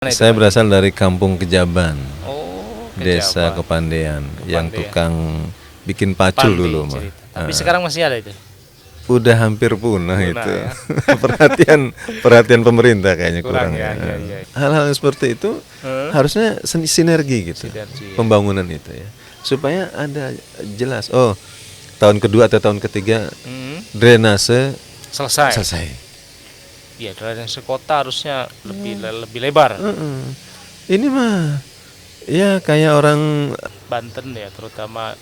Mana itu, Saya Pak? berasal dari Kampung Kejaban, Oh, Desa Kejaban. Kepandean, yang Kepandean. tukang bikin pacul Pandi dulu mah. cerita. Tapi sekarang masih ada itu. Udah hampir punah Punah, itu. ya. perhatian pemerintah kayaknya Kurang, kurang ya, ya. ya. Hal-hal yang seperti itu harusnya sinergi gitu. Sinergi, ya. Pembangunan itu ya. Supaya ada jelas. Oh, tahun kedua atau tahun ketiga drainase selesai. Iya, drainase kota harusnya lebih lebar. Ini mah ya kayak orang Banten ya, terutama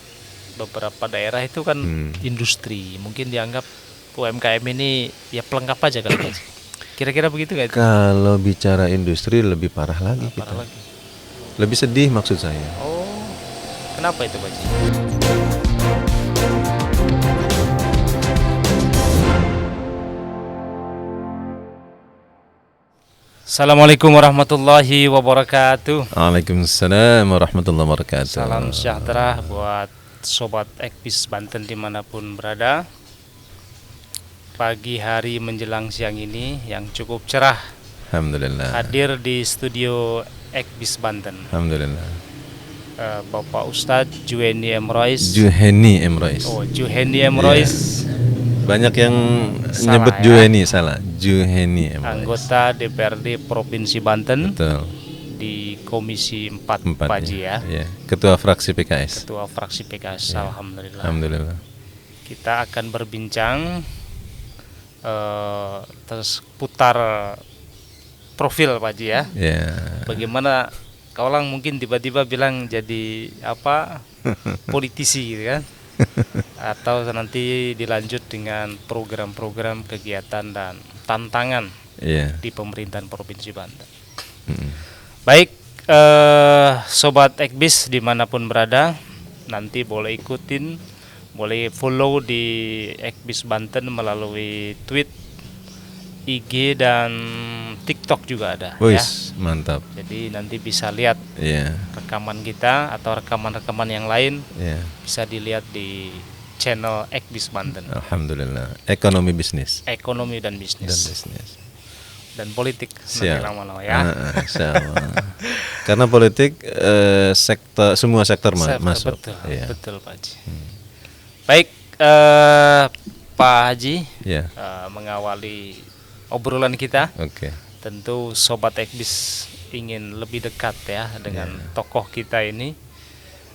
beberapa daerah itu kan industri. Mungkin dianggap UMKM ini ya pelengkap aja kali Pak. Kira-kira begitu nggak itu? kalau bicara industri lebih parah lagi kita. Parah lagi. Lebih sedih maksud saya. Oh, kenapa itu Pak? Assalamualaikum warahmatullahi wabarakatuh. Waalaikumsalam warahmatullahi wabarakatuh. Salam sejahtera buat Sobat Ekbis Banten dimanapun berada. Pagi hari menjelang siang ini yang cukup cerah, Alhamdulillah. hadir di studio Ekbis Banten Alhamdulillah. Bapak Ustadz Juheni M. Rois. Juheni M. Rois. Oh, Juheni M. Rois, Banyak yang Salah, nyebut ya. Juheni, salah. Juheni M. Rois. anggota DPRD Provinsi Banten Betul. di Komisi 4 Empat Pak Haji ya. Ya. Ketua fraksi PKS. Ketua fraksi PKS. Alhamdulillah. Alhamdulillah. Kita akan berbincang terus putar profil Pak Haji ya. Ya. Bagaimana orang mungkin tiba-tiba bilang jadi apa politisi gitu kan, atau nanti dilanjut dengan program-program kegiatan dan tantangan Iya. di pemerintahan Provinsi Banten. Baik, Sobat Ekbis dimanapun berada, nanti boleh ikutin, boleh follow di Ekbis Banten melalui tweet, IG dan TikTok juga ada ya. Wis, mantap. Jadi nanti bisa lihat Iya. rekaman kita atau rekaman-rekaman yang lain, Iya. bisa dilihat di channel Ekbis Banten. Alhamdulillah. Ekonomi bisnis Ekonomi dan dan bisnis bisnis. dan politik nanti Siap. lama-lama ya. Insyaallah. Karena politik semua sektor masuk. Betul, Iya. betul Pak Haji. Baik, Pak Haji, Iya. mengawali obrolan kita, Oke. tentu Sobat Ekbis ingin lebih dekat ya dengan tokoh kita ini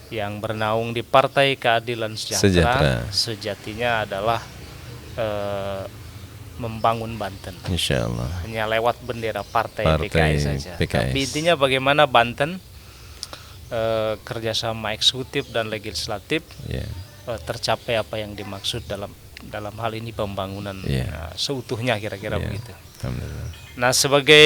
yang bernaung di Partai Keadilan Sejahtera. Sejatinya adalah membangun Banten. Insyaallah. Hanya lewat bendera partai Partai PKS saja. PKS. Tapi intinya bagaimana Banten kerjasama eksekutif dan legislatif Iya. tercapai apa yang dimaksud dalam hal ini pembangunan seutuhnya, kira-kira Iya. begitu. Alhamdulillah. Nah, sebagai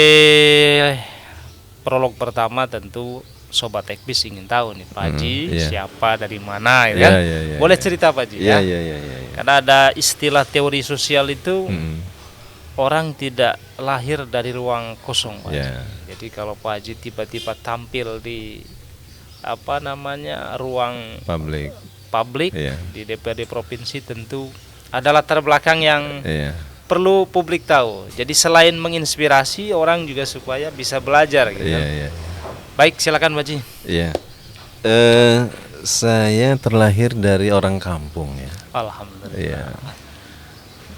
prolog pertama tentu Sobat Ekbis ingin tahu nih Pak Haji siapa, dari mana ya kan? Boleh cerita Pak Haji ya? Iya. Karena ada istilah teori sosial itu orang tidak lahir dari ruang kosong Pak Haji. Jadi kalau Pak Haji tiba-tiba tampil di ruang publik di DPRD provinsi, tentu ada latar belakang yang perlu publik tahu. Jadi selain menginspirasi, orang juga supaya bisa belajar gitu. Iya. Baik, silakan Pak Haji. Iya. Saya terlahir dari orang kampung ya. Alhamdulillah. Iya.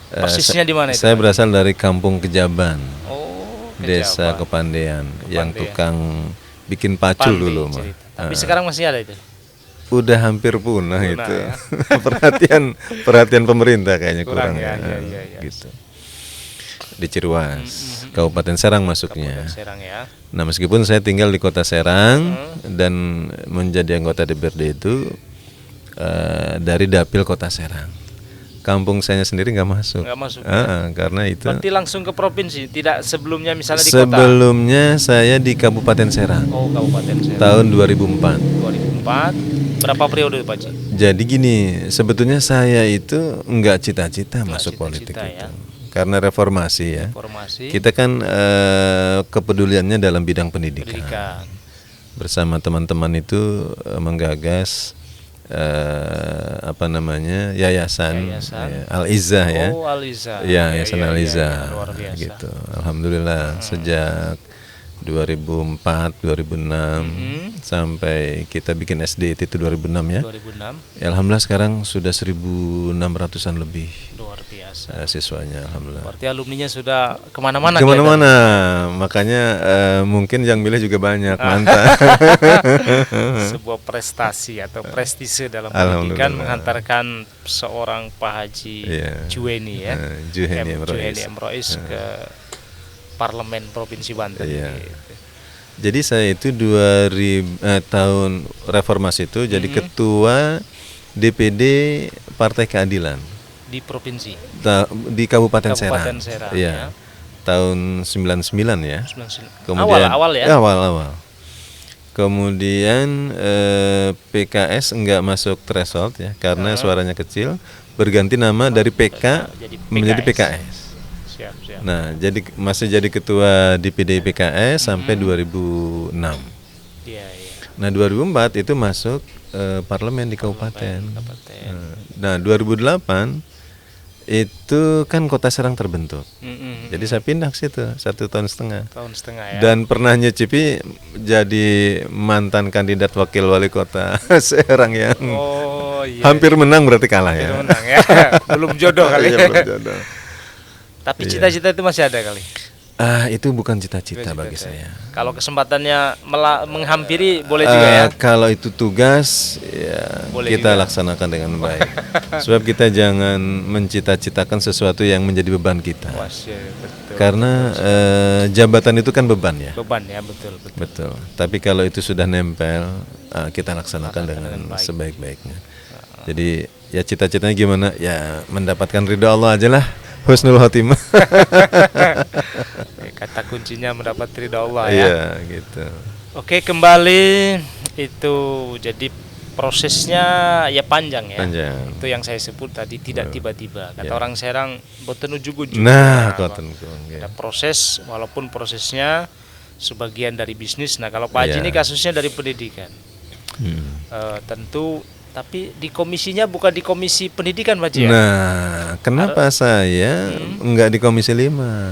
Persisnya di mana itu? Saya berasal dari Kampung Kejaban, Oh, Desa Kejaban. Kepandean, yang Kepandean. tukang bikin pacul Pandi dulu mah. cerita. Tapi sekarang masih ada itu. Udah hampir punah itu. ya. perhatian pemerintah kayaknya kurang ya. gitu. Di Ciruas, Kabupaten Serang masuknya. Kabupaten Serang ya. Nah, meskipun saya tinggal di Kota Serang dan menjadi anggota DPRD itu dari Dapil Kota Serang. Kampung saya sendiri nggak masuk. Nggak masuk. Karena itu. Berarti langsung ke provinsi, tidak sebelumnya misalnya di kota. Sebelumnya saya di Kabupaten Serang. Oh, Kabupaten Serang. Tahun 2004. 2004. Berapa periode Pak Haji? Jadi gini, sebetulnya saya itu nggak cita-cita masuk politik cita-cita, itu. Karena reformasi ya. Reformasi. Kita kan kepeduliannya dalam bidang pendidikan. Bersama teman-teman itu menggagas yayasan Al-Izzah ya. Oh, Al-Izzah. Ya, Yayasan Al-Izzah luar biasa. gitu. Alhamdulillah sejak 2004, 2006 sampai kita bikin SD itu 2006 ya. 2006 Ya, alhamdulillah sekarang sudah 1.600-an lebih luar biasa. siswanya, alhamdulillah. Berarti alumninya sudah kemana-mana. Kemana-mana, makanya mungkin yang milih juga banyak, mantap. Sebuah prestasi atau prestise dalam Alhamdulillah. pendidikan menghantarkan seorang Pak Haji Iya. Juheni ya, Juheni M. Rois. Juheni M. Rois ke Parlemen Provinsi Banten. Iya. Gitu. Jadi saya itu tahun reformasi itu jadi ketua DPD Partai Keadilan Di provinsi di Kabupaten Kabupaten Serang. Serang, Iya. ya. Tahun 99 ya. 99. Kemudian awal ya. Awal. Kemudian PKS enggak masuk threshold ya karena suaranya kecil, berganti nama dari PK Jadi menjadi PKS. PKS. Siap. Nah, masih jadi ketua DPD PKS sampai 2006. Iya. Nah, 2004 itu masuk parlemen di kabupaten. Kabupaten. Nah, 2008 itu kan Kota Serang terbentuk. Jadi saya pindah ke situ 1,5 tahun. Tahun setengah ya. Dan pernah nyicipi jadi mantan kandidat wakil wali kota Serang yang Oh iya. hampir menang berarti kalah ya. Hampir menang ya. Belum jodoh kali. Iya, belum jodoh. Tapi cita-cita itu masih ada kali. Itu bukan cita-cita bagi saya. Kalau kesempatannya menghampiri boleh juga ya. Kalau itu tugas ya Boleh kita juga. laksanakan dengan baik. Sebab kita jangan mencita-citakan sesuatu yang menjadi beban kita. Wah, betul. Karena jabatan itu kan beban ya. Beban ya, betul. Betul. Tapi kalau itu sudah nempel, kita laksanakan dengan sebaik-baiknya. Jadi ya cita-citanya gimana? Ya mendapatkan ridho Allah aja lah. Husnul khotimah. Kata kuncinya mendapat ridha Allah ya. Iya, gitu. Oke, kembali itu jadi prosesnya ya panjang ya. Panjang. Itu yang saya sebut tadi tidak tiba-tiba. Kata orang Serang boten ujug-ujug. Nah, koten-koten, ya. Ada proses, walaupun prosesnya sebagian dari bisnis. Nah, kalau Pak Haji Iya. ini kasusnya dari pendidikan. Tentu, tapi di komisinya bukan di komisi pendidikan Pak Haji ya? Nah, kenapa saya enggak di Komisi 5?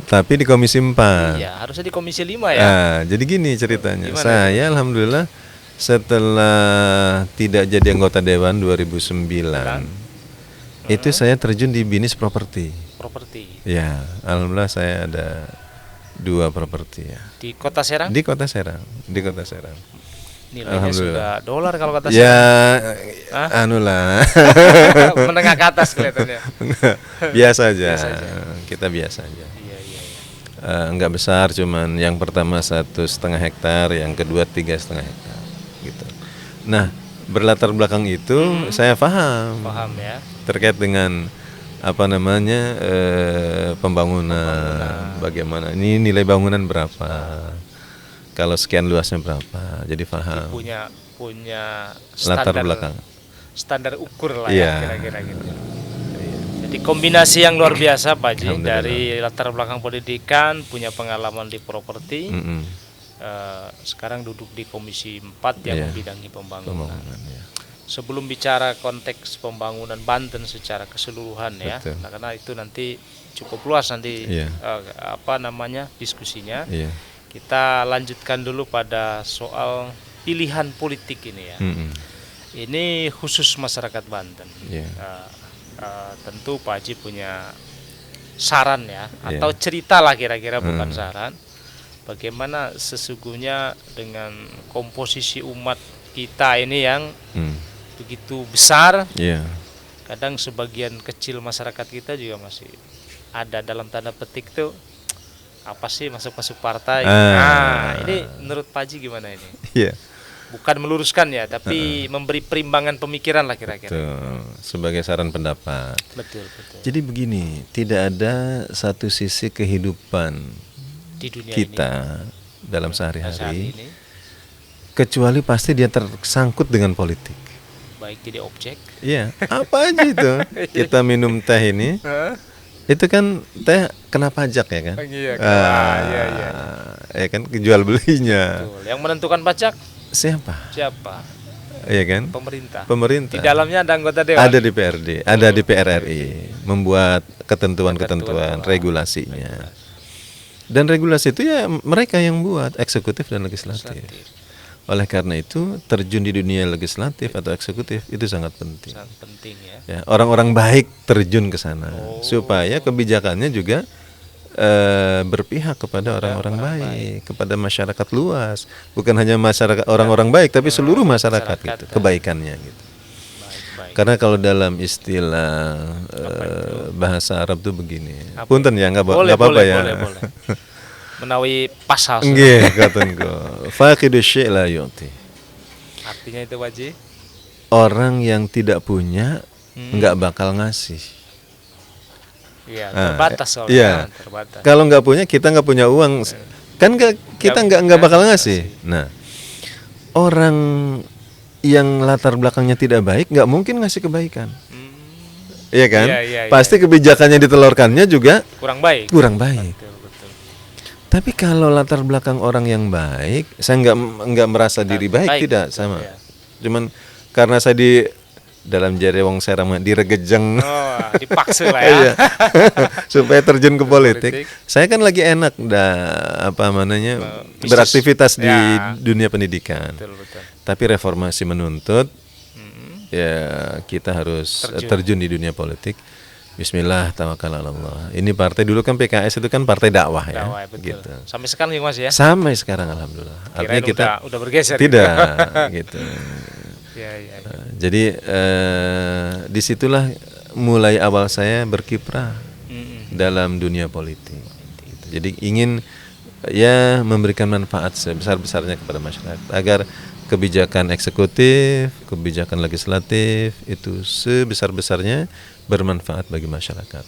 Tapi di Komisi 4. Iya, harusnya di komisi 5 ya. Nah, jadi gini ceritanya. Gimana Saya alhamdulillah setelah tidak jadi anggota dewan 2009, itu saya terjun di bisnis properti. Properti Ya, alhamdulillah saya ada 2 properti ya. di Kota Serang. Di Kota Serang, di Kota Serang. Nilainya sudah dolar kalau kata Ya, Hah? anulah. menengah ke atas kelihatannya. biasa aja. Biasa aja. Kita biasa aja. Iya. Enggak besar, cuman yang pertama 1,5 hektar, yang kedua 3,5 hektar, gitu. Nah, berlatar belakang itu saya paham Ya. terkait dengan apa namanya pembangunan, bagaimana ini nilai bangunan berapa, kalau sekian luasnya berapa, jadi paham. Punya Latar standar belakang. standar ukur lah Iya. ya kira-kira gitu. Jadi kombinasi yang luar biasa Pak Haji, Alhamdulillah. dari latar belakang pendidikan, punya pengalaman di properti, sekarang duduk di komisi 4 yang Iya. membidangi pembangunan. Pembangunan, ya. Sebelum bicara konteks pembangunan Banten secara keseluruhan ya, Betul. nah, karena itu nanti cukup luas nanti Iya. diskusinya. Iya. Kita lanjutkan dulu pada soal pilihan politik ini ya. Ini khusus masyarakat Banten. Iya. Tentu Pak Haji punya saran ya, Iya. atau cerita lah kira-kira, bukan saran. Bagaimana sesungguhnya dengan komposisi umat kita ini yang begitu besar, Iya. kadang sebagian kecil masyarakat kita juga masih ada dalam tanda petik tuh apa sih masuk partai. Nah, ini menurut Pak Haji gimana ini? Iya. Bukan meluruskan ya, tapi memberi perimbangan pemikiran lah kira-kira. Tuh, sebagai saran pendapat. Betul. Jadi begini, tidak ada satu sisi kehidupan Di dunia kita dalam saat sehari-hari ini, kecuali pasti dia tersangkut dengan politik. baik jadi objek. Iya, apa aja itu. Kita minum teh ini, itu kan teh kena pajak ya kan? Iya. Ya kan, jual belinya. Betul. Yang menentukan pajak Siapa? siapa? Iya kan? Pemerintah. Pemerintah. Di dalamnya ada anggota dewan. Ada DPRD, ada DPR RI, membuat ketentuan-ketentuan regulasinya. Dan regulasi itu ya mereka yang buat, eksekutif dan legislatif. Oleh karena itu terjun di dunia legislatif atau eksekutif itu sangat penting. Sangat penting ya. Ya, orang-orang baik terjun ke sana supaya kebijakannya juga berpihak kepada orang-orang baik, kepada masyarakat luas, bukan hanya masyarakat orang-orang baik, tapi seluruh masyarakat gitu, kebaikannya gitu. Baik. Karena kalau dalam istilah bahasa Arab tuh begini, punten ya nggak apa-apa ya. Boleh. Menawi pasal. Nggih, katen ko. Faqidu syai' la yu'ti. Artinya itu Pak Haji? Orang yang tidak punya nggak bakal ngasih. Iya, terbatas soalnya. Iya. Terbatas. Kalau nggak punya, kita nggak punya uang, kan kita nggak bakal ngasih. Nah, orang yang latar belakangnya tidak baik nggak mungkin ngasih kebaikan. Iya kan? Iya. Pasti kebijakannya ditelurkannya juga Kurang baik. Betul. Tapi kalau latar belakang orang yang baik, saya nggak merasa diri baik, tidak sama. Ya. Cuman karena saya di dalam jari wong Serang diregejeng, dipaksa lah ya. Iya. Supaya terjun ke politik. Saya kan lagi enak beraktivitas di dunia pendidikan. Betul. Tapi reformasi menuntut ya kita harus terjun di dunia politik. Bismillah, tawakal Allah. Ini partai dulu kan PKS itu kan partai dakwah ya. Betul. Gitu. Sampai sekarang ya Mas ya. Sampai sekarang alhamdulillah. Artinya kita udah bergeser. Tidak gitu. Iya. Jadi disitulah mulai awal saya berkiprah dalam dunia politik. Gitu. Jadi ingin ya memberikan manfaat sebesar-besarnya kepada masyarakat agar kebijakan eksekutif, kebijakan legislatif itu sebesar-besarnya bermanfaat bagi masyarakat.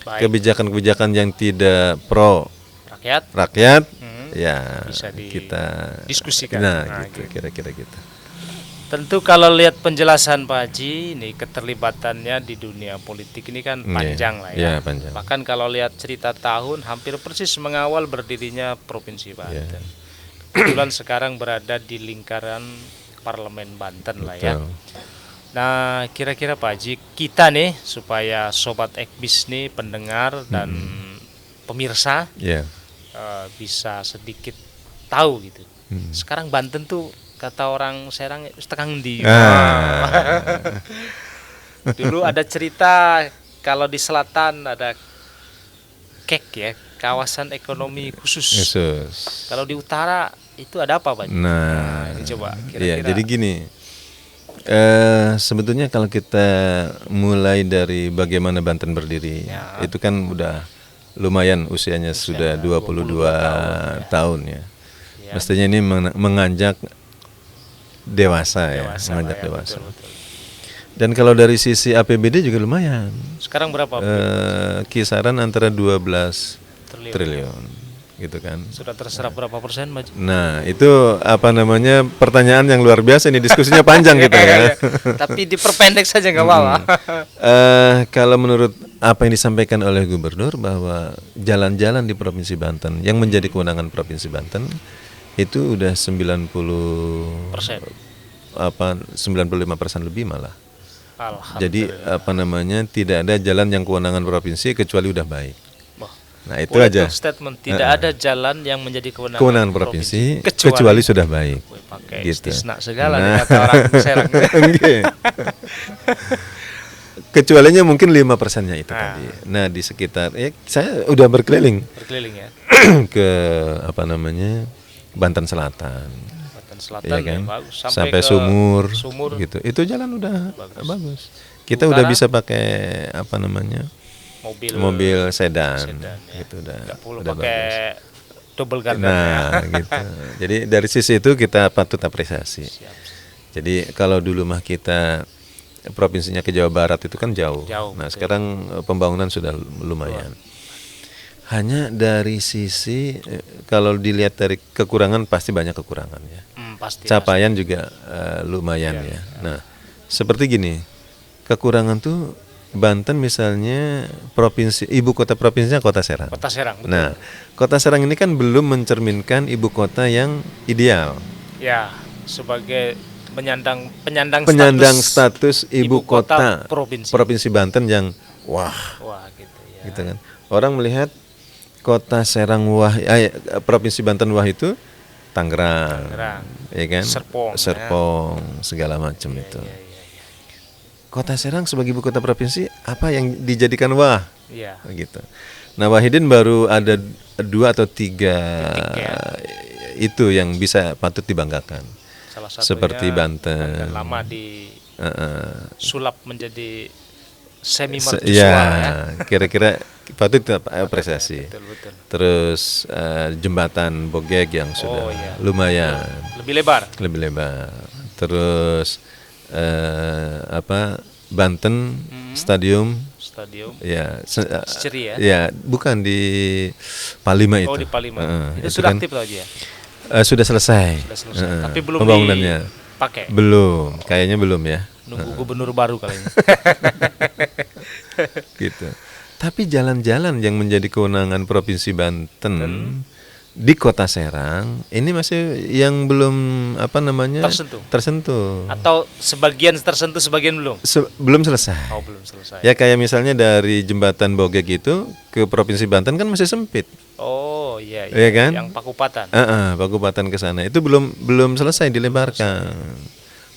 Baik. Kebijakan-kebijakan yang tidak pro rakyat ya bisa kita diskusikan. Nah, gitu kira-kira gitu. Tentu kalau lihat penjelasan Pak Haji, ini keterlibatannya di dunia politik ini kan panjang lah ya. Panjang. Bahkan kalau lihat cerita tahun hampir persis mengawal berdirinya Provinsi Banten. Kebetulan sekarang berada di lingkaran Parlemen Banten lah ya. Nah, kira-kira Pak Haji, kita nih supaya Sobat Ekbis nih pendengar dan pemirsa bisa sedikit tahu gitu. Sekarang Banten tuh kata orang Serang setengah endi. Dulu ada cerita kalau di selatan ada KEK ya, kawasan ekonomi khusus. Kalau di utara itu ada apa Pak? Nah, ini coba kira-kira. Ya, jadi gini. Sebetulnya kalau kita mulai dari bagaimana Banten berdiri, itu kan udah lumayan usianya sudah 22 tahun ya. Mestinya ini menganjak dewasa ya, menganjak dewasa. Betul. Dan kalau dari sisi APBD juga lumayan. Sekarang berapa? Kisaran antara 12 triliun. Gitu kan. Sudah terserap berapa persen, Pak? Nah, itu pertanyaan yang luar biasa ini, diskusinya panjang gitu ya. Tapi diperpendek saja nggak apa-apa. Kalau menurut apa yang disampaikan oleh Gubernur bahwa jalan-jalan di Provinsi Banten yang menjadi kewenangan Provinsi Banten itu udah 95% lebih malah. Jadi tidak ada jalan yang kewenangan provinsi kecuali udah baik. Nah, itu aja. Statement tidak ada jalan yang menjadi kewenangan provinsi kecuali sudah baik. Pakai gitu. istisna segala nih kata orang Serang. Kecualinya mungkin 5%-nya itu tadi. Nah, di sekitar saya udah berkeliling ya. ke Banten Selatan. Ya kan? Bagus. Sampai Sumur gitu. Itu jalan udah bagus. Kita udah bisa pakai mobil sedan ya. Gitu udah pakai double gardan. Nah, gitu. Jadi dari sisi itu kita patut apresiasi. Jadi kalau dulu mah kita provinsinya ke Jawa Barat itu kan jauh. Nah, sekarang pembangunan sudah lumayan. Hanya dari sisi kalau dilihat dari kekurangan pasti banyak kekurangan ya. Capaian juga lumayan ya. Nah, seperti gini. Kekurangan tuh Banten misalnya ibu kota provinsinya Kota Serang. Betul. Nah, Kota Serang ini kan belum mencerminkan ibu kota yang ideal. Ya, sebagai penyandang status ibu kota provinsi Banten yang wah gitu ya. Gitu kan. Orang melihat Kota Serang Wah, Provinsi Banten Wah itu Tangerang, ya kan? Serpong, segala macam itu. Kota Serang sebagai ibu kota provinsi apa yang dijadikan Wah? Iya. Gitu. Nah, Wahidin baru ada 2 atau 3 itu yang bisa patut dibanggakan. Salah satunya seperti Banten. Lama di sulap menjadi semi mercusuar ya. Kira-kira patut apresiasi. Betul. Terus jembatan Bogeg yang sudah lumayan. Lebih lebar. Terus Banten Stadium. Ya, Seceri ya. Ya, bukan di Palima itu. Oh, di Palima. Itu sudah aktif aja ya? Sudah selesai. Tapi belum pembangunannya. Pakai. Belum, kayaknya belum ya. Nunggu gubernur baru kali ini. Gitu. Tapi jalan-jalan yang menjadi kewenangan Provinsi Banten di Kota Serang ini masih yang belum tersentuh. Atau sebagian tersentuh, sebagian belum. Belum selesai. Oh, belum selesai. Ya kayak misalnya dari jembatan Bogeg itu ke Provinsi Banten kan masih sempit. Oh iya. Iya kan? Yang Pakupatan. Pakupatan ke sana itu belum selesai dilebarkan.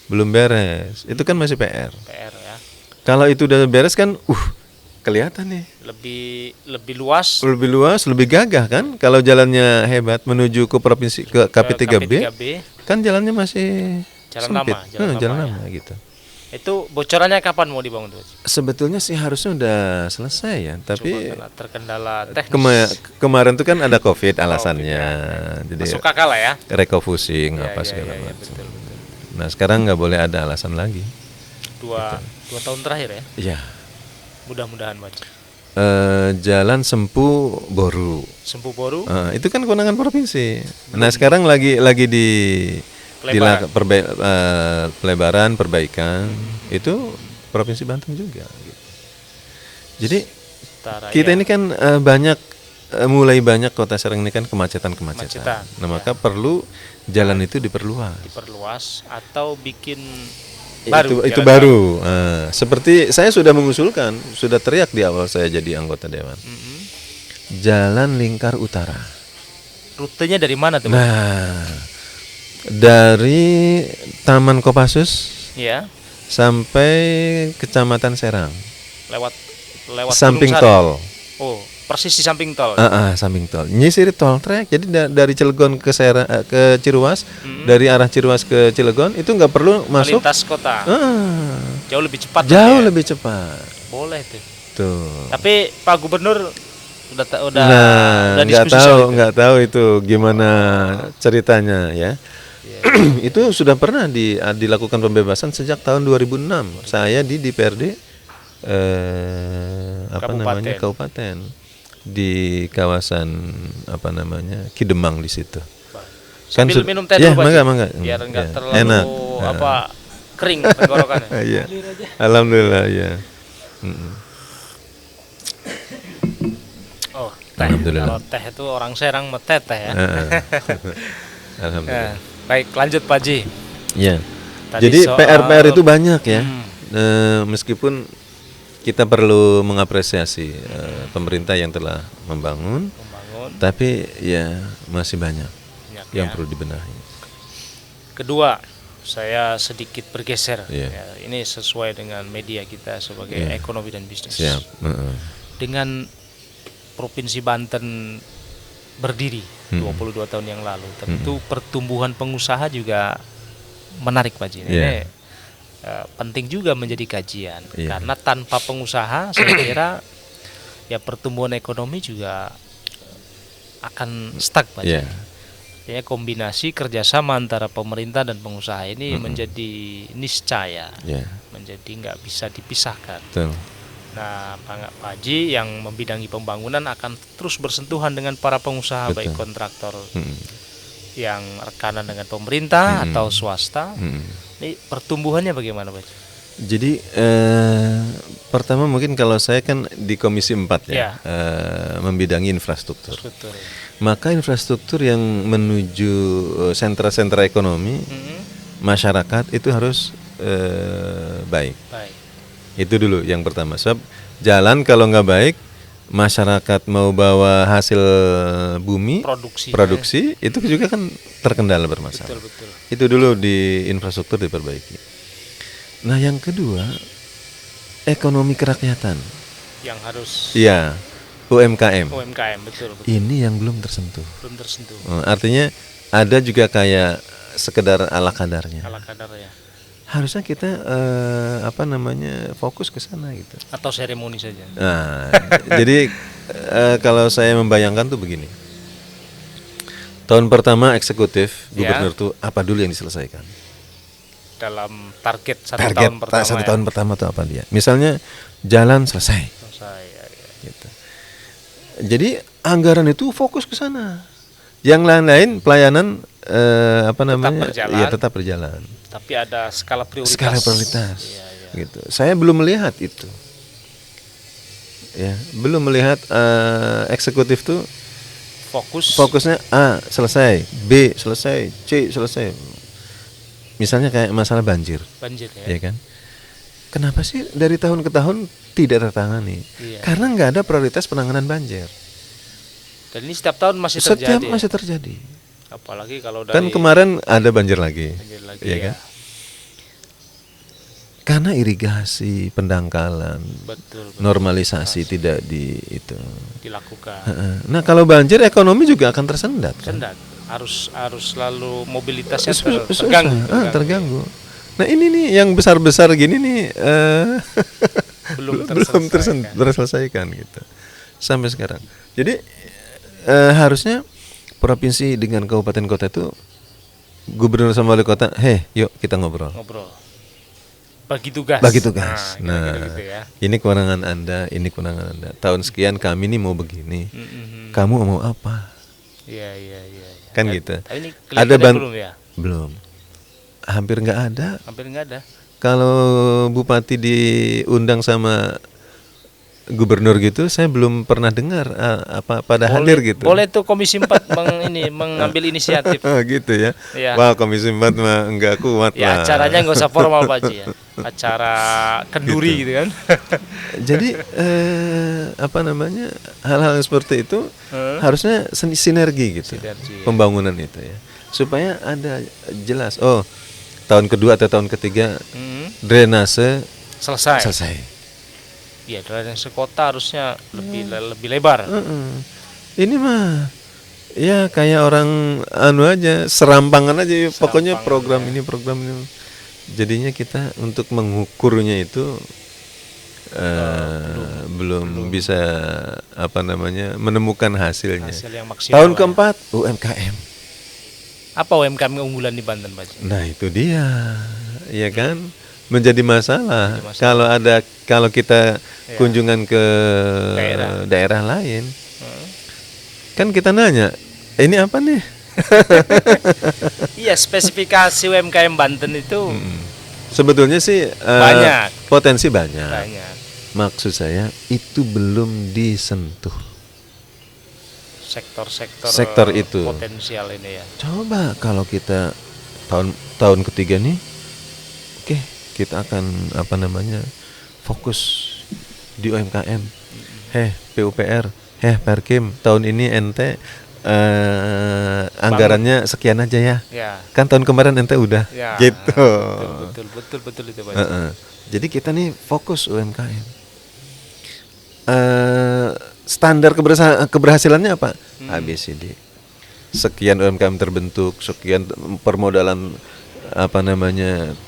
Belum beres. Itu kan masih PR. PR ya. Kalau itu udah beres kan kelihatan nih. Lebih luas. Lebih luas, lebih gagah kan? Kalau jalannya hebat menuju ke provinsi ke KP3B, kan jalannya masih jalan sempit. lama. Lama gitu. Itu bocorannya kapan mau dibangun tuh? Sebetulnya sih harusnya udah selesai ya, tapi terkendala teknis. Kemarin tuh kan ada Covid alasannya. Jadi masuk akal lah ya. Refocusing segala macam. Betul. Nah, sekarang nggak boleh ada alasan lagi. Dua tahun terakhir ya? Iya. Mudah-mudahan Pak. Jalan Sempu Boru. Itu kan kewenangan provinsi. Nah, sekarang lagi di pelebaran, perbaikan. Itu Provinsi Banten juga gitu. Jadi kita ini kan mulai banyak Kota Serang ini kan kemacetan. Nah, maka perlu jalan itu diperluas atau bikin itu baru. Seperti saya sudah mengusulkan, sudah teriak di awal saya jadi anggota dewan. Jalan Lingkar Utara. Rutenya dari mana tuh? Nah, dari Taman Kopassus sampai Kecamatan Serang. Lewat samping tol. Oh, persis di samping tol. Samping tol. Nyisiri tol trek. Jadi dari Cilegon ke Ciruas, dari arah Ciruas ke Cilegon itu nggak perlu masuk lintas kota. Jauh lebih cepat. Lebih cepat. Boleh tuh. Tuh. Tapi Pak Gubernur udah nggak tahu itu gimana ceritanya ya. Itu sudah pernah dilakukan pembebasan sejak tahun 2006. Saya di DPRD kabupaten di kawasan Kidemang di situ. Sambil minum teh dulu mangga. Biar enggak terlalu enak. Kering tenggorokannya. Iya. Alhamdulillah ya. Oh, kalau teh itu orang Serang teteh ya. Alhamdulillah. Baik, lanjut Pak Ji. Ya. Jadi PR itu banyak ya. Meskipun kita perlu mengapresiasi pemerintah yang telah membangun, tapi ya masih banyak yang perlu dibenahi. Kedua, saya sedikit bergeser. Ya, ini sesuai dengan media kita sebagai ekonomi dan bisnis. Siap. Dengan Provinsi Banten berdiri 22 tahun yang lalu, tentu pertumbuhan pengusaha juga menarik Pak Ji. Ini penting juga menjadi kajian karena tanpa pengusaha saya kira ya pertumbuhan ekonomi juga akan stuck Pak Ji. Ya, kombinasi kerjasama antara pemerintah dan pengusaha ini menjadi niscaya, menjadi nggak bisa dipisahkan. Betul. Nah, Pak Haji yang membidangi pembangunan akan terus bersentuhan dengan para pengusaha, baik kontraktor yang rekanan dengan pemerintah atau swasta. Ini pertumbuhannya bagaimana Pak Haji? Jadi pertama mungkin kalau saya kan di Komisi 4 membidangi infrastruktur. Maka infrastruktur yang menuju sentra-sentra ekonomi masyarakat itu harus baik. Itu dulu yang pertama. Sebab jalan kalau nggak baik masyarakat mau bawa hasil bumi produksi itu juga kan terkendala bermasalah. Betul. Itu dulu di infrastruktur diperbaiki. Nah, yang kedua ekonomi kerakyatan yang harus UMKM. Betul. Ini yang belum tersentuh. Artinya ada juga kayak sekedar ala kadarnya. Harusnya kita fokus ke sana gitu. Atau seremoni saja. Nah, jadi kalau saya membayangkan tuh begini. Tahun pertama eksekutif gubernur tuh apa dulu yang diselesaikan? Dalam target satu tahun pertama tuh apa dia? Misalnya jalan selesai. Gitu. Jadi anggaran itu fokus ke sana. Yang lain-lain pelayanan tetap berjalan. Tapi ada skala prioritas. Gitu. Saya belum melihat itu. Ya, belum melihat eksekutif tuh fokusnya A selesai, B selesai, C selesai. Misalnya kayak masalah banjir ya kan? Kenapa sih dari tahun ke tahun tidak tertangani? Karena nggak ada prioritas penanganan banjir. Dan ini setiap tahun masih terjadi. Apalagi kalau kan kemarin ada banjir lagi ya kan? Karena irigasi, pendangkalan, betul. Normalisasi tidak dilakukan. Nah, kalau banjir ekonomi juga akan tersendat. Kan? Harus selalu mobilitasnya terganggu. Nah, ini nih yang besar-besar gini nih belum terselesaikan gitu sampai sekarang. Jadi harusnya provinsi dengan kabupaten kota itu gubernur sama wali kota, yuk kita ngobrol. Bagi tugas. Nah, gitu ya. Ini kewenangan Anda, ini kewenangan Anda. Tahun sekian kami nih mau begini. Kamu mau apa? Iya. Kan gitu. Ini ada belum ya? Belum. Hampir nggak ada. Kalau bupati diundang sama gubernur gitu, saya belum pernah dengar hadir gitu. Boleh tuh Komisi 4 mengambil inisiatif. Gitu ya. Wah, Komisi 4 mah enggak kuat lah. Acaranya enggak usah formal Pak Haji ya. Acara kenduri gitu kan. Jadi hal-hal seperti itu harusnya sinergi gitu. Pembangunan itu ya. Supaya ada jelas. Oh, tahun kedua atau tahun ketiga drainase selesai. Iya, drainase kota harusnya lebih lebar. Ini mah ya kayak orang aja, serampangan aja. Pokoknya program ini. Jadinya kita untuk mengukurnya itu belum bisa menemukan hasilnya. Tahun keempat UMKM. Apa UMKM unggulan di Banten, Pak? Nah, itu dia. Ya kan? Menjadi masalah. Kalau kita kunjungan ke daerah lain, kan kita nanya, ini apa nih? Iya, spesifikasi UMKM Banten itu sebetulnya sih banyak. Potensi banyak. Maksud saya itu belum disentuh. Sektor itu potensial ini ya. Coba kalau kita tahun ketiga nih, oke, kita akan fokus di UMKM. PUPR, Perkim, tahun ini ente anggarannya sekian aja ya. Kan tahun kemarin ente udah gitu. Betul itu Pak. Jadi kita nih fokus UMKM. Standar keberhasilannya apa? ABCD. Sekian UMKM terbentuk, sekian permodalan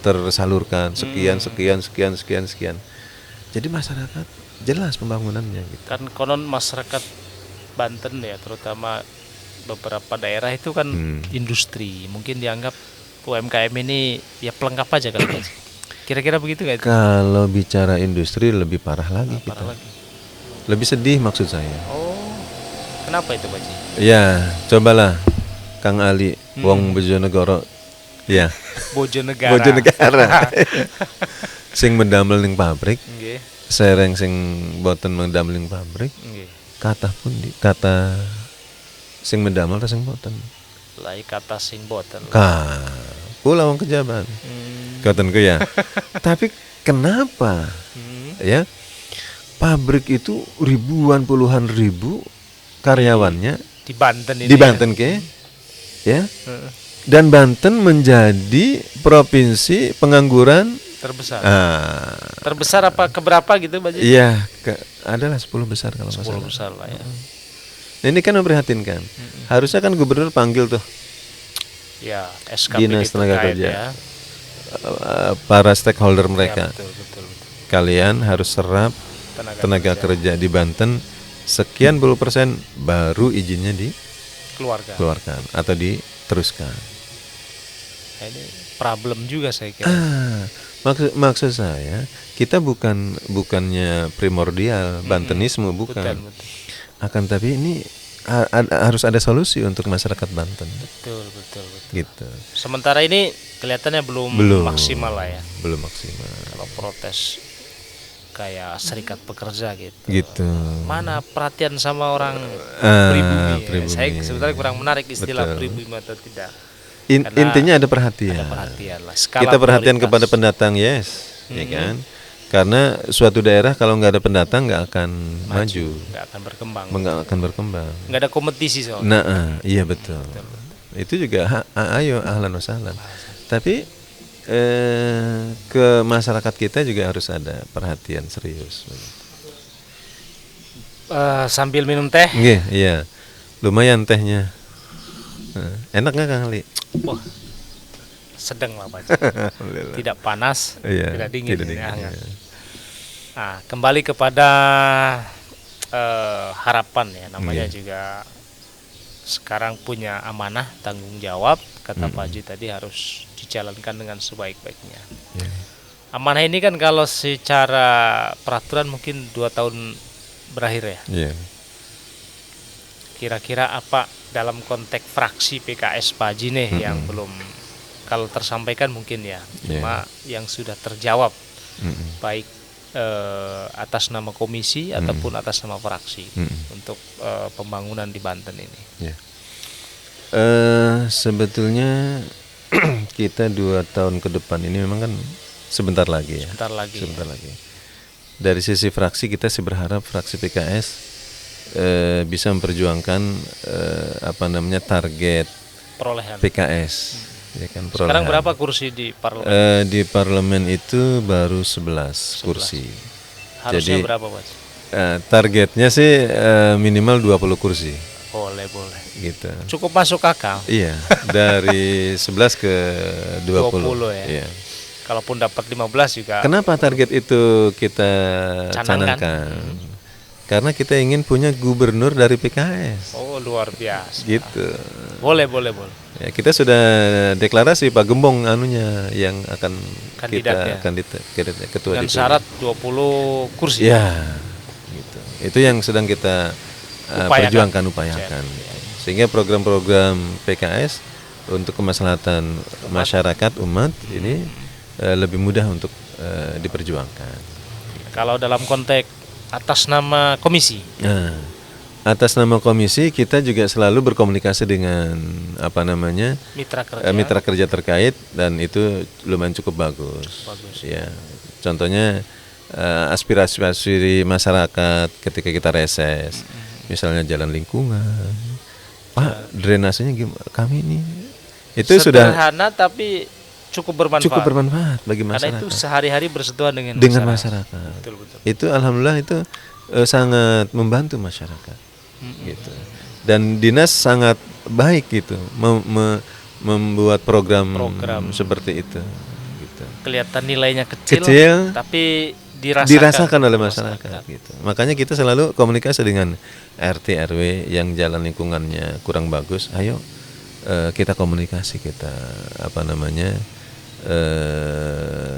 tersalurkan, sekian. Jadi masyarakat jelas pembangunannya gitu. Kan konon masyarakat Banten ya, terutama beberapa daerah itu kan industri. Mungkin dianggap UMKM ini ya pelengkap aja kan. Kira-kira begitu nggak itu? Kalau bicara industri lebih parah lagi kita. Lebih sedih maksud saya. Oh, kenapa itu Pak Ji? Ya, cobalah Kang Ali, wong Bojonegoro. Ya. Bojonegara. Sing mendamel ning pabrik. Sereng sing boten mendamel ning pabrik. Kata sing mendamel ta sing boten. Lai kata sing boten. Kula wong kejaban. Ngoten ku ya. Tapi kenapa? Ya. pabrik itu ribuan puluhan ribu karyawannya di Banten ini. Di Banten ya. Dan Banten menjadi provinsi pengangguran terbesar. Terbesar apa keberapa gitu, Pak Haji? Iya, adalah 10 besar kalau nggak 10 salah. besar lah ya. Nah, ini kan memprihatinkan. Harusnya kan gubernur panggil tuh ya SKPD dinas tenaga kerja, ya. Para stakeholder mereka. Ya, betul. Kalian harus serap tenaga kerja di Banten sekian puluh persen, baru izinnya dikeluarkan atau diteruskan. Ini problem juga saya kira. Maksud saya, kita bukannya primordial Bantenisme, bukan. Betul. Akan tapi ini harus ada solusi untuk masyarakat Banten. Betul. Gitu. Sementara ini kelihatannya belum maksimal lah ya. Belum maksimal. Kalau protes kayak serikat pekerja gitu. Gitu. Mana perhatian sama orang pribumi. Saya sebenarnya kurang menarik istilah pribumi atau tidak. Intinya ada perhatian. Lah. Kita perhatian kepada pendatang, ya kan? Karena suatu daerah kalau nggak ada pendatang nggak akan maju, nggak akan berkembang. Nggak ada kompetisi soalnya. Nah, iya betul. Itu juga ayo ahlan wa sahlan. Tapi ke masyarakat kita juga harus ada perhatian serius. Sambil minum teh? Iya. Lumayan tehnya. Enak nggak Kang Ali? Wah, sedang lah Pak. Tidak panas, tidak dingin. Nah, kembali kepada harapan ya, namanya juga sekarang punya amanah, tanggung jawab. Kata Pak Haji tadi harus dijalankan dengan sebaik-baiknya. Amanah ini kan kalau secara peraturan mungkin 2 tahun berakhir ya. Kira-kira apa dalam konteks fraksi PKS Pak Haji nih yang belum, kalau tersampaikan mungkin ya, cuma yang sudah terjawab baik atas nama komisi ataupun atas nama fraksi untuk pembangunan di Banten ini. Sebetulnya kita 2 tahun ke depan ini memang kan sebentar lagi. Sebentar lagi. Dari sisi fraksi kita sih berharap fraksi PKS bisa memperjuangkan target perolehan PKS. Ya kan, sekarang berapa kursi di parlemen? Di parlemen itu baru 11 kursi. Harusnya berapa Pak? Targetnya sih minimal 20 kursi. Boleh. Gitu. Cukup masuk akal. Iya, dari 11 ke 20 ya. Iya. Kalaupun dapat 15 juga. Kenapa target itu kita canangkan? Karena kita ingin punya gubernur dari PKS. Oh, luar biasa. Gitu. Boleh. Ya, kita sudah deklarasi Pak Gembong yang akan kandidat ketua dengan syarat 20 kursi. Ya. Gitu. Itu yang sedang kita upayakan. Sehingga program-program PKS untuk kemaslahatan masyarakat umat ini lebih mudah untuk diperjuangkan. Kalau dalam konteks atas nama komisi. Atas nama komisi kita juga selalu berkomunikasi dengan mitra kerja terkait, dan itu lumayan cukup bagus. Ya. Contohnya aspirasi masyarakat ketika kita reses, misalnya jalan lingkungan, Pak, drainasenya gimana? Kami ini itu sederhana tapi cukup bermanfaat bagi masyarakat. Karena itu sehari-hari bersentuhan dengan masyarakat. Betul. Itu alhamdulillah itu sangat membantu masyarakat. Gitu. Dan dinas sangat baik gitu membuat program seperti itu. Gitu. Kelihatan nilainya kecil tapi dirasakan oleh masyarakat. Gitu. Makanya kita selalu komunikasi dengan RT RW yang jalan lingkungannya kurang bagus. Ayo kita komunikasi, kita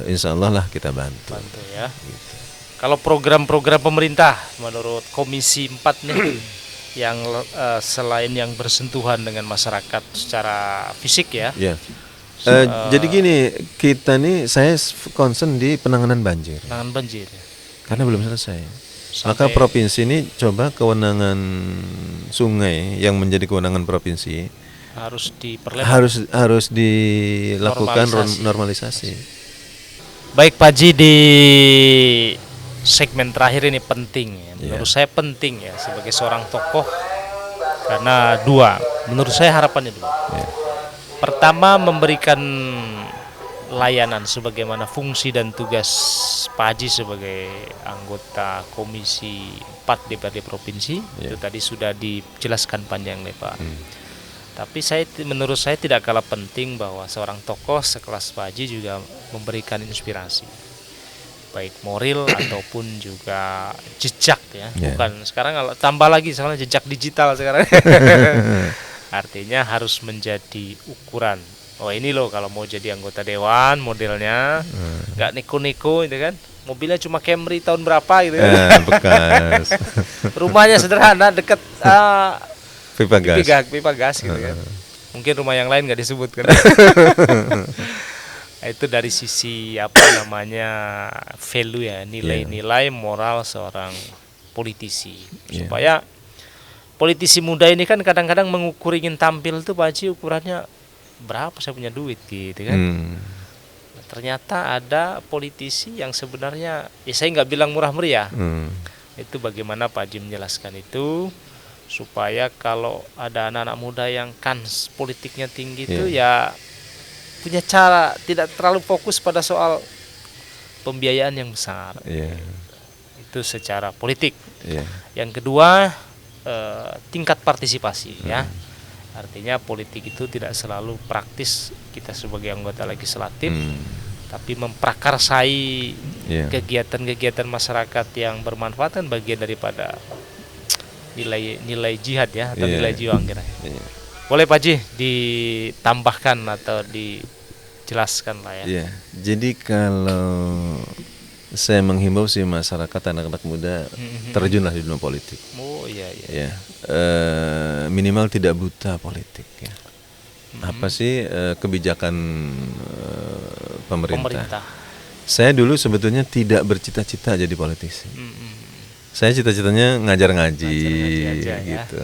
insya Allah lah kita bantu ya. Gitu. Kalau program-program pemerintah menurut Komisi 4 nih yang selain yang bersentuhan dengan masyarakat secara fisik ya. Jadi gini, kita nih saya concern di penanganan banjir. Karena belum selesai. Maka provinsi ini coba kewenangan sungai yang menjadi kewenangan provinsi harus diperlebar, harus dilakukan normalisasi. Baik Pak Haji, di segmen terakhir ini penting ya. Menurut saya penting ya sebagai seorang tokoh karena menurut saya harapannya dua. Pertama, memberikan layanan sebagaimana fungsi dan tugas Pak Haji sebagai anggota Komisi 4 DPRD Provinsi. Itu tadi sudah dijelaskan panjang nih Pak. Tapi menurut saya tidak kalah penting bahwa seorang tokoh sekelas Pak Haji juga memberikan inspirasi, baik moral ataupun juga jejak ya. Bukan sekarang kalau tambah lagi sekarang jejak digital sekarang. Artinya harus menjadi ukuran. Oh ini loh kalau mau jadi anggota dewan modelnya nggak neko-neko itu kan. Mobilnya cuma Camry tahun berapa gitu kan. Bekas. Rumahnya sederhana dekat pipa gas gitu kan. Mungkin rumah yang lain nggak disebutkan. Itu dari sisi value ya, nilai-nilai moral seorang politisi. Supaya politisi muda ini kan kadang-kadang mengukur ingin tampil tuh Pak Haji ukurannya berapa saya punya duit gitu kan. Ternyata ada politisi yang sebenarnya saya nggak bilang murah meriah. Itu bagaimana Pak Haji menjelaskan itu supaya kalau ada anak-anak muda yang kans politiknya tinggi itu ya punya cara tidak terlalu fokus pada soal pembiayaan yang besar. Itu secara politik. Yang kedua tingkat partisipasi ya. Artinya politik itu tidak selalu praktis kita sebagai anggota legislatif, tapi memprakarsai kegiatan-kegiatan masyarakat yang bermanfaat kan bagian daripada nilai jihad ya atau nilai jiwa kira. Boleh Pak Haji ditambahkan atau dijelaskan lah ya. Jadi kalau saya menghimbau sih masyarakat anak-anak muda terjunlah di dunia politik. Minimal tidak buta politik ya. Apa sih kebijakan pemerintah? Saya dulu sebetulnya tidak bercita-cita jadi politisi. Saya cita-citanya ngajar ngaji aja, gitu.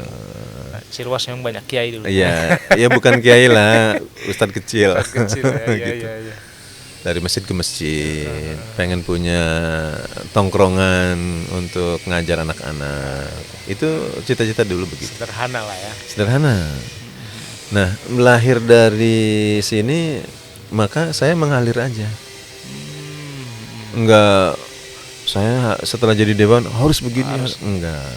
Cirwas yang banyak kiai dulu. Ya bukan kiai lah, ustadz kecil. Gitu. Dari masjid ke masjid, pengen punya tongkrongan untuk ngajar anak-anak. Itu cita-cita dulu begitu. Sederhana lah ya. Sederhana. Nah, lahir dari sini, maka saya mengalir aja. Enggak, saya setelah jadi dewan harus begini, enggak.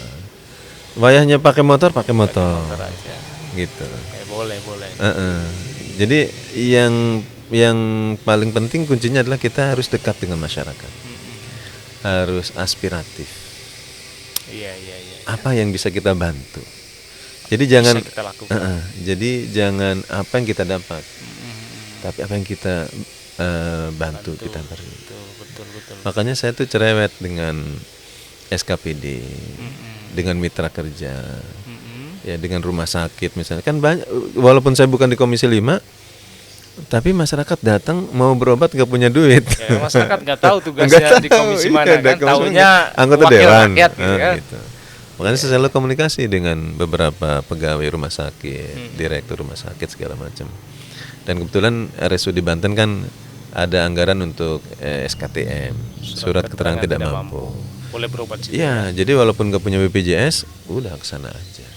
Wayahnya pakai motor aja. Gitu. Boleh. Jadi yang paling penting kuncinya adalah kita harus dekat dengan masyarakat, harus aspiratif. Apa yang bisa kita bantu? Jadi jangan apa yang kita dapat, tapi apa yang kita bantu kita beri. Betul. Makanya saya tuh cerewet dengan SKPD, dengan mitra kerja, ya dengan rumah sakit misalnya. Kan banyak, walaupun saya bukan di Komisi 5. Tapi masyarakat datang mau berobat nggak punya duit. Masyarakat nggak tahu tugasnya di komisi mana kan, tahunya anggota dewan. Gitu. Makanya saya selalu komunikasi dengan beberapa pegawai rumah sakit, direktur rumah sakit segala macam. Dan kebetulan RSUD Banten kan ada anggaran untuk SKTM, surat keterangan tidak mampu. Boleh berobat sih. Iya, jadi walaupun nggak punya BPJS, udah kesana aja.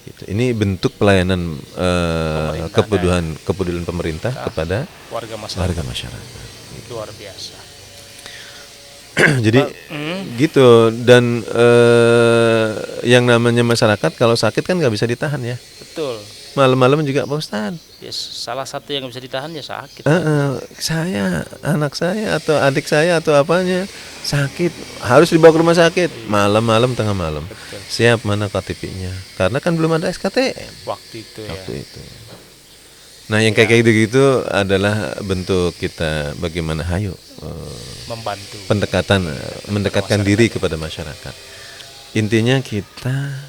Gitu. Ini bentuk pelayanan kepedulian pemerintah kepada warga masyarakat. Luar biasa. Jadi gitu, dan yang namanya masyarakat kalau sakit kan nggak bisa ditahan ya. Betul. Malam-malam juga Pak Ustadz. Salah satu yang bisa ditahan ya sakit. Saya, anak saya atau adik saya atau apanya sakit, harus dibawa ke rumah sakit. Malam-malam, tengah malam. Betul. Siap, mana KTP-nya? Karena kan belum ada SKTM. Waktu itu. Nah, yang kayak gitu adalah bentuk kita bagaimana membantu. Mendekatkan diri kepada masyarakat. Intinya kita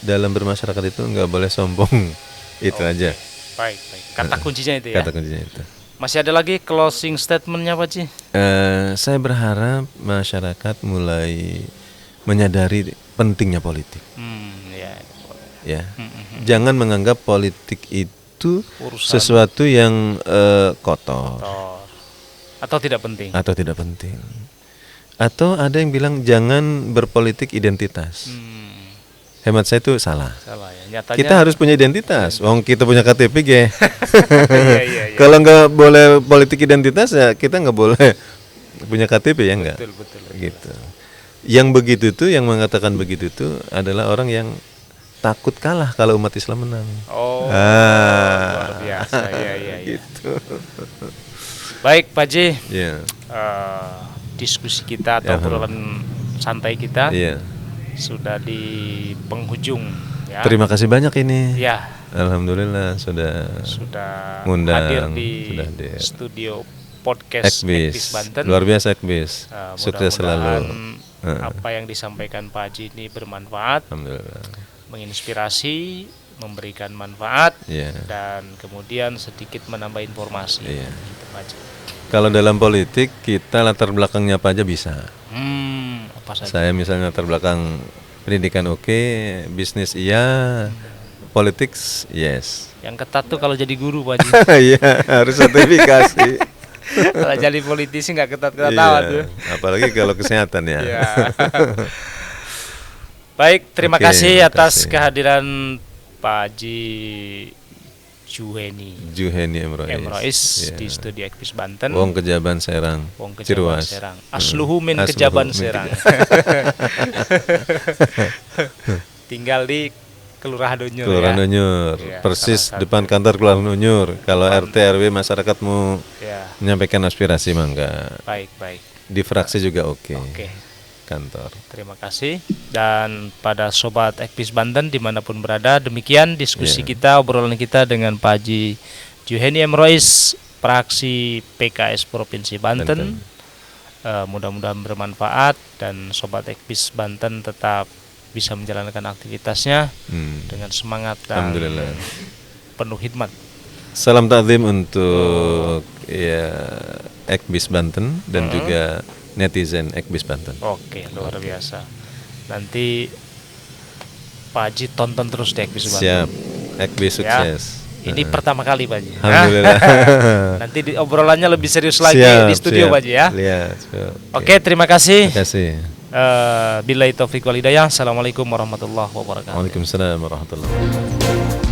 dalam bermasyarakat itu nggak boleh sombong. Itu aja. Baik. Kata kuncinya itu ya. Kata kuncinya itu. Masih ada lagi closing statementnya Pak Haji? Saya berharap masyarakat mulai menyadari pentingnya politik. Ya. Jangan menganggap politik itu sesuatu yang kotor atau tidak penting. Atau ada yang bilang jangan berpolitik identitas. Hemat saya itu salah. Salah ya. Nyatanya Kita harus punya identitas. Wong kita punya KTP ge. Iya. Kalau nggak boleh politik identitas ya kita nggak boleh punya KTP ya enggak. Betul. Gitu. Yang begitu tuh, yang mengatakan begitu tuh adalah orang yang takut kalah kalau umat Islam menang. Oh, luar biasa. Iya. Gitu. Baik, Pak Ji. Iya. Diskusi kita atau obrolan santai kita sudah di penghujung. Ya. Terima kasih banyak ini. Ya. Alhamdulillah sudah hadir di studio podcast Ekbis Banten. Luar biasa Ekbis. Sukses selalu. Apa yang disampaikan Pak Haji ini bermanfaat. Alhamdulillah. Menginspirasi, memberikan manfaat, dan kemudian sedikit menambah informasi. Gitu, Pak Haji. Kalau dalam politik kita latar belakangnya apa aja bisa. Apa saja? Saya misalnya latar belakang pendidikan oke, bisnis iya, politik yes. Yang ketat tuh kalau jadi guru, Pak Haji. Iya, harus sertifikasi. Kalau jadi politisi nggak ketat-ketat amat tuh. Apalagi kalau kesehatan ya. Baik, terima kasih atas kehadiran Pak Haji Juheni Emrois di studio Ekbis Banten. Wong Kejaban Serang. Ciruas. Asluhu min Kejaban Serang. Tinggal di Kelurahan Donyur. Persis depan kantor Kelurahan Donyur. Kalau RT RW masyarakat mau menyampaikan aspirasi mangga. Baik. Di fraksi juga oke. Kantor. Terima kasih. Dan pada sobat Ekbis Banten dimanapun berada, demikian diskusi kita, obrolan kita dengan Pak Haji Juheni Emrois, praksi PKS Provinsi Banten. Mudah-mudahan bermanfaat dan sobat Ekbis Banten tetap bisa menjalankan aktivitasnya dengan semangat dan penuh hikmat. Salam takzim untuk Ekbis Banten dan juga netizen Ekbis Banten. Oke, luar biasa. Nanti Pak Haji tonton terus di Ekbis Banten. Siap, Ekbis sukses. Ini pertama kali Pak Haji. Alhamdulillah. Nanti obrolannya lebih serius lagi di studio Pak Haji ya. Oke, terima kasih. Terima kasih. Billahi taufiq wal hidayah. Assalamualaikum warahmatullahi wabarakatuh. Waalaikumsalam warahmatullahi wabarakatuh.